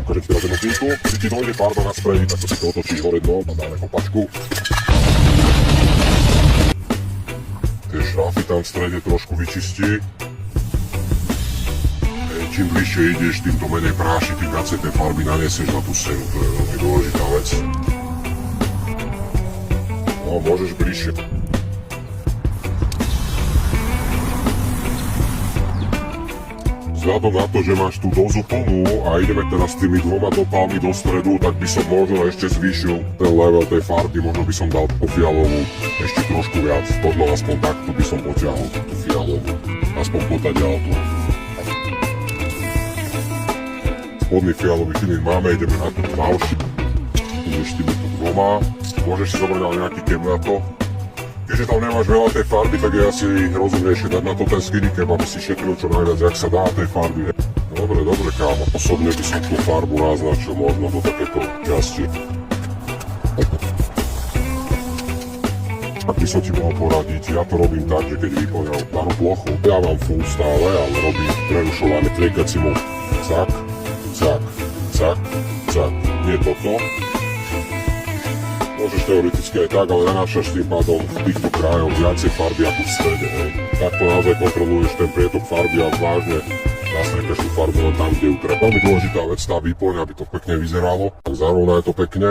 Akože ti teraz jednu chvíľku, keď ti dojde farba na sprej, tak to si to otočíš hore dnom a dáme kopačku. Tie šrafy tam v strede trošku vyčistí. Čím bližšie ideš, tým to menej práši, tým viacej tej farby naniesieš na tú stenu, to je veľmi dôležitá vec. No, môžeš bližšie. Vzhľadom na to, že máš tú dozu plnú a ideme teraz s tými dvoma dopálmi do stredu, tak by som možno ešte zvýšil ten level tej farby, možno by som dal po fialovú ešte trošku viac, podľa aspoň takto by som potiahol tú fialovú, aspoň potadiaľ to. Spodný fialový filín máme, ideme na tú tmavšiu, ideš týmito dvoma, môžeš si zobrať ale nejaký kem na to. Keďže tam nemáš veľa tej farby, tak je asi rozumnejšie dať na to ten skinny cap, aby si šetril čo najviac, jak sa dá tej farby. Dobre, kámo, osobne by som tú farbu naznačil možno do takéto časti. Ak by som ti mohol poradiť, ja to robím tak, že keď vyplňam danú plochu, ja mám full stále, ale robím prerušované triekacím cak, cak, cak, cak, nie toto. Môžeš teoreticky aj tak, ale nenášaš tým pádom v týchto krajoch viacej farby ako v strede, hej. Takto naozaj kontroluješ ten prietok farby a vážne nastriekaš tú farbu len tam, kde ju treba. Veľmi dôležitá vec, tá výplň, aby to pekne vyzeralo. Tak zároveň je to pekne.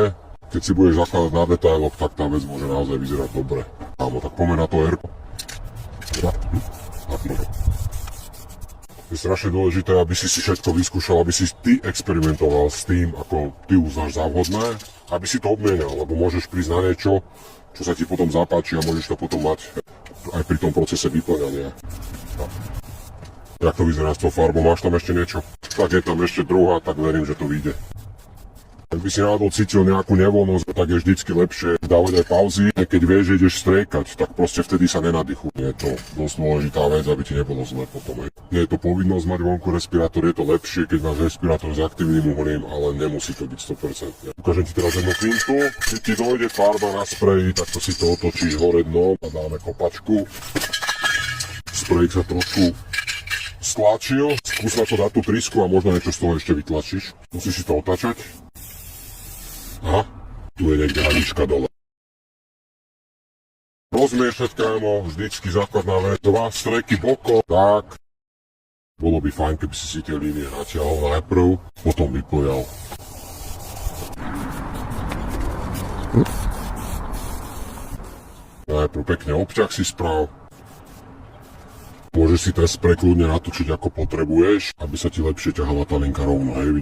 Keď si budeš zakladať na detailoch, tak tá vec môže naozaj vyzerať dobre. Áno, tak poďme na to R-ko. Je strašne dôležité, aby si všetko vyskúšal, aby si ty experimentoval s tým, ako ty uznáš za vhodné, aby si to obmienal, lebo môžeš prísť na niečo, čo sa ti potom zapáči a môžeš to potom mať aj pri tom procese vyplňania. Jak to vyzerá s tou farbou? Máš tam ešte niečo? Tak je tam ešte druhá, tak verím, že to vyjde. Ak by si náhodou cítil nejakú nevoľnosť, tak je vždycky lepšie dávať aj pauzy. Keď vieš, že ideš striekať, tak proste vtedy sa nenadýchu. Je to dosť dôležitá vec, aby ti nebolo zle potom. Nie je to povinnosť mať vonku respirátor, je to lepšie, keď máš respirátor s aktívnym uhlím, ale nemusí to byť 100%. Ukážem ti teraz jednu finku. Keď ti dojde farba na spreji, tak to si to otočíš hore dnom a dáme kopačku. Sprej sa trošku stlačil. Skús na to dať tú trysku a možno niečo z toho ešte vytlačíš. Musíš si to otáčať. Aha, tu je niekde hadička dole. Rozmiešať, kámo, vždycky základná vec. Dva streky bokom, tak. Bolo by fajn, keby si tie línie natiahol najprv, potom vypojal. Najprv pekne obťah si správ. Môžeš si ten sprej kľudne natočiť ako potrebuješ, aby sa ti lepšie ťahala tá linka rovno, hej.